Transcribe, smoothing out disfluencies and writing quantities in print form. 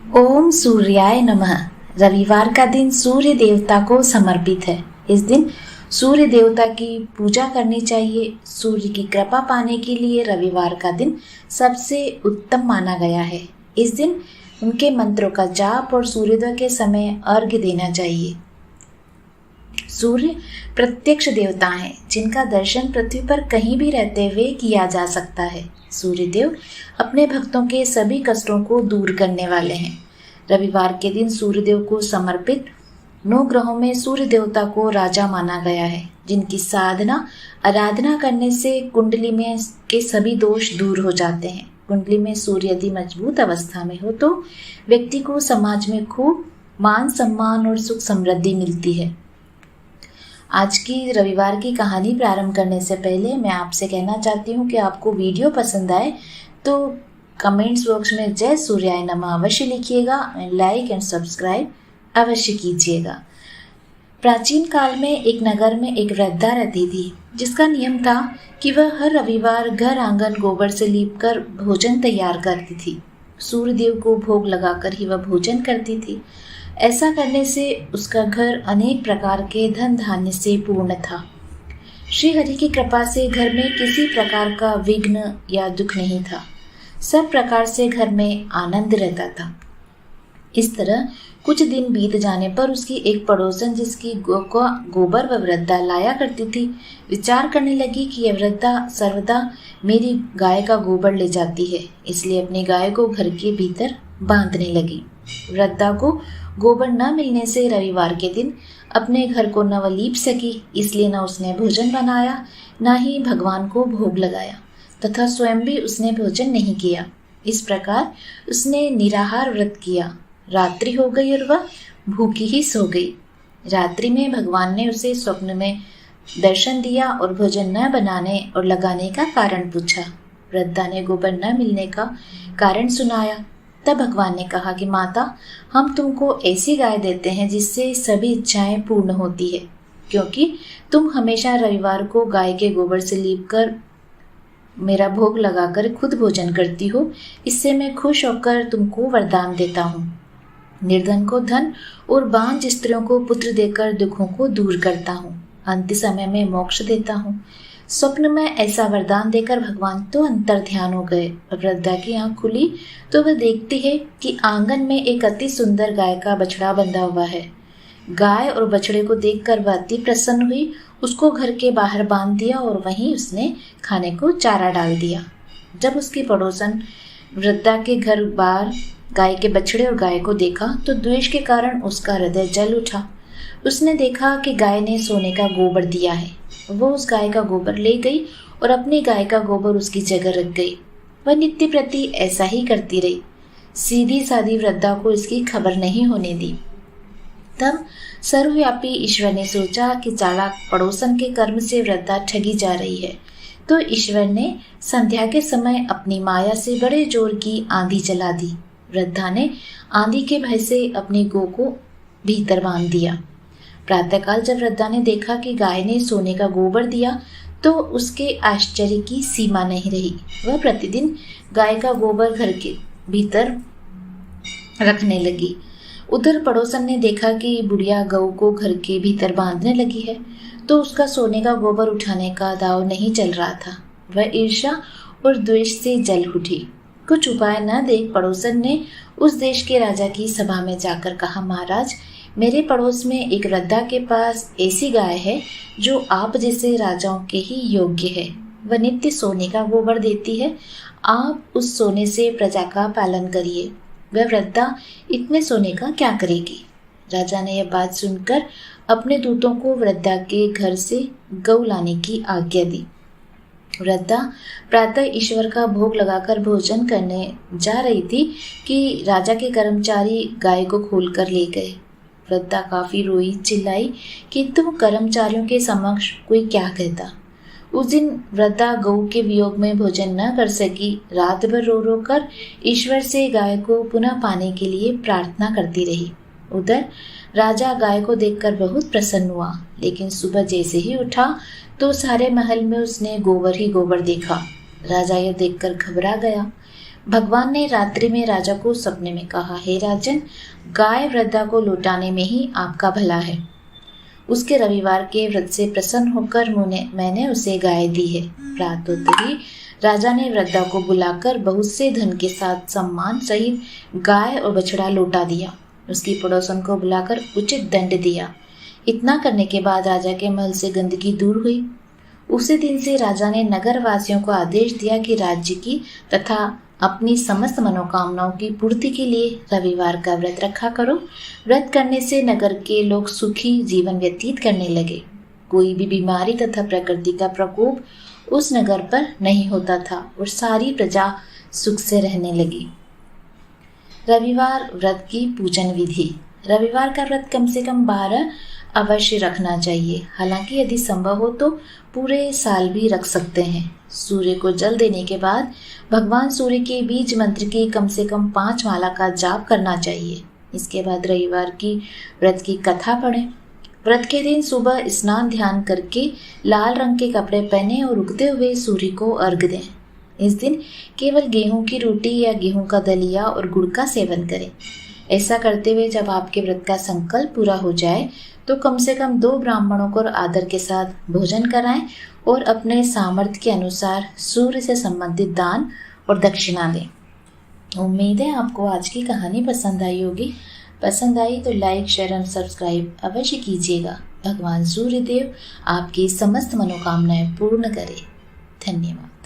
ओम सूर्याय नमः। रविवार का दिन सूर्य देवता को समर्पित है। इस दिन सूर्य देवता की पूजा करनी चाहिए। सूर्य की कृपा पाने के लिए रविवार का दिन सबसे उत्तम माना गया है। इस दिन उनके मंत्रों का जाप और सूर्योदय के समय अर्घ्य देना चाहिए। सूर्य प्रत्यक्ष देवता हैं, जिनका दर्शन पृथ्वी पर कहीं भी रहते हुए किया जा सकता है। सूर्य देव अपने भक्तों के सभी कष्टों को दूर करने वाले हैं। रविवार के दिन सूर्य देव को समर्पित 9 ग्रहों में सूर्य देवता को राजा माना गया है, जिनकी साधना आराधना करने से कुंडली में के सभी दोष दूर हो जाते हैं। कुंडली में सूर्य यदि मजबूत अवस्था में हो तो व्यक्ति को समाज में खूब मान सम्मान और सुख समृद्धि मिलती है। आज की रविवार की कहानी प्रारंभ करने से पहले मैं आपसे कहना चाहती हूँ कि आपको वीडियो पसंद आए तो कमेंट्स बॉक्स में जय सूर्याय नमः अवश्य लिखिएगा। लाइक एंड सब्सक्राइब अवश्य कीजिएगा। प्राचीन काल में एक नगर में एक वृद्धा रहती थी, जिसका नियम था कि वह हर रविवार घर आंगन गोबर से लीपकर भोजन तैयार करती थी। सूर्य देव को भोग लगाकर ही वह भोजन करती थी। ऐसा करने से उसका घर अनेक प्रकार के धन धान्य से पूर्ण था। श्री हरि की कृपा से घर में किसी प्रकार का विघ्न या दुख नहीं था। सब प्रकार से घर में आनंद रहता था। इस तरह कुछ दिन बीत जाने पर उसकी एक पड़ोसन, जिसकी गोबर व वृद्धा लाया करती थी, विचार करने लगी कि यह वृद्धा सर्वदा मेरी गाय का गोबर ले जाती है, इसलिए अपनी गाय को घर के भीतर बांधने लगी। वृद्धा को गोबर न मिलने से रविवार के दिन अपने घर को न वह लीप सकी, इसलिए न उसने भोजन बनाया, न ही भगवान को भोग लगाया तथा स्वयं भी उसने भोजन नहीं किया। इस प्रकार उसने निराहार व्रत किया। रात्रि हो गई और वह भूखी ही सो गई। रात्रि में भगवान ने उसे स्वप्न में दर्शन दिया और भोजन न बनाने और लगाने का कारण पूछा। वृद्धा ने गोबर न मिलने का कारण सुनाया। तब भगवान ने कहा कि माता, हम तुमको ऐसी गाय देते हैं जिससे सभी इच्छाएं पूर्ण होती है, क्योंकि तुम हमेशा रविवार को गाय के गोबर से लीपकर मेरा भोग लगाकर खुद भोजन करती हो। इससे मैं खुश होकर तुमको वरदान देता हूँ। निर्धन को धन और बांझ स्त्रियों को पुत्र देकर दुखों को दूर करता हूँ। अंत समय में मोक्ष देता हूँ। स्वप्न में ऐसा वरदान देकर भगवान तो अंतर ध्यान हो गए। वृद्धा की आंख खुली तो वह देखती है कि आंगन में एक अति सुंदर गाय का बछड़ा बंधा हुआ है। गाय और बछड़े को देखकर वह अति प्रसन्न हुई। उसको घर के बाहर बांध दिया और वहीं उसने खाने को चारा डाल दिया। जब उसकी पड़ोसन वृद्धा के घर बाहर गाय के बछड़े और गाय को देखा तो द्वेष के कारण उसका हृदय जल उठा। उसने देखा कि गाय ने सोने का गोबर दिया है। वो उस गाय का गोबर ले गई और अपनी गाय का गोबर उसकी जगह रख गई। वह नित्य प्रति ऐसा ही करती रही। सीधी सादी वृद्धा को इसकी खबर नहीं होने दी। तब सर्वव्यापी ईश्वर ने सोचा कि चालाक पड़ोसन के कर्म से वृद्धा ठगी जा रही है, तो ईश्वर ने संध्या के समय अपनी माया से बड़े जोर की आंधी चला दी। वृद्धा ने आंधी के भय से अपनी गौ को भीतर बांध दिया। प्रातःकाल जब वृद्धा ने देखा कि गाय ने सोने का गोबर दिया तो उसके आश्चर्य की सीमा नहीं रही। वह प्रतिदिन गाय का गोबर घर के भीतर रखने लगी। उधर पड़ोसन ने देखा कि बुढ़िया गऊ को घर के भीतर बांधने लगी है, तो उसका सोने का गोबर उठाने का दाव नहीं चल रहा था। वह ईर्ष्या और द्वेष से जल उठी। कुछ उपाय न देख पड़ोसन ने उस देश के राजा की सभा में जाकर कहा, महाराज, मेरे पड़ोस में एक वृद्धा के पास ऐसी गाय है जो आप जैसे राजाओं के ही योग्य है। वह नित्य सोने का गोबर देती है। आप उस सोने से प्रजा का पालन करिए। वह वृद्धा इतने सोने का क्या करेगी? राजा ने यह बात सुनकर अपने दूतों को वृद्धा के घर से गऊ लाने की आज्ञा दी। वृद्धा प्रातः ईश्वर का भोग लगाकर भोजन करने जा रही थी कि राजा के कर्मचारी गाय को खोलकर ले गए। वृद्धा काफी रोई, चिल्लाई, किंतु कर्मचारियों के समक्ष कोई क्या कहता। उस दिन वृद्धा गऊ के वियोग में भोजन न कर सकी। रात भर रो रो कर ईश्वर से गाय को पुनः पाने के लिए प्रार्थना करती रही। उधर राजा गाय को देखकर बहुत प्रसन्न हुआ, लेकिन सुबह जैसे ही उठा तो सारे महल में उसने गोबर ही गोबर देखा। राजा यह देखकर घबरा गया। भगवान ने रात्रि में राजा को सपने में कहा, हे राजन, गाय वृद्धा को लौटाने में ही आपका भला है। उसके रविवार के व्रत से प्रसन्न होकर मैंने उसे गाय दी है। रात होते ही राजा ने वृद्धा को बुलाकर बहुत से धन के साथ सम्मान सहित गाय और बछड़ा लौटा दिया। उसकी पड़ोसन को बुलाकर उचित दंड दिया। इतना करने के बाद राजा के महल से गंदगी दूर हुई। उसी दिन से राजा ने नगर वासियों को आदेश दिया कि राज्य की तथा अपनी समस्त मनोकामनाओं की पूर्ति के लिए रविवार का व्रत रखा करो। व्रत करने से नगर के लोग सुखी जीवन व्यतीत करने लगे। कोई भी बीमारी तथा प्रकृति का प्रकोप उस नगर पर नहीं होता था और सारी प्रजा सुख से रहने लगी। रविवार व्रत की पूजन विधि। रविवार का व्रत कम से कम 12 अवश्य रखना चाहिए। हालांकि यदि संभव हो तो पूरे साल भी रख सकते हैं। सूर्य को जल देने के बाद भगवान सूर्य के बीज मंत्र की कम से कम 5 माला का जाप करना चाहिए। इसके बाद रविवार की व्रत की कथा पढ़ें। व्रत के दिन सुबह स्नान ध्यान करके लाल रंग के कपड़े पहने और उगते हुए सूर्य को अर्घ्य दें। इस दिन केवल गेहूं की रोटी या गेहूं का दलिया और गुड़ का सेवन करें। ऐसा करते हुए जब आपके व्रत का संकल्प पूरा हो जाए तो कम से कम 2 ब्राह्मणों को आदर के साथ भोजन कराएं और अपने सामर्थ्य के अनुसार सूर्य से संबंधित दान और दक्षिणा दें। उम्मीद है आपको आज की कहानी पसंद आई होगी। पसंद आई तो लाइक, शेयर और सब्सक्राइब अवश्य कीजिएगा। भगवान सूर्यदेव आपकी समस्त मनोकामनाएं पूर्ण करें। धन्यवाद।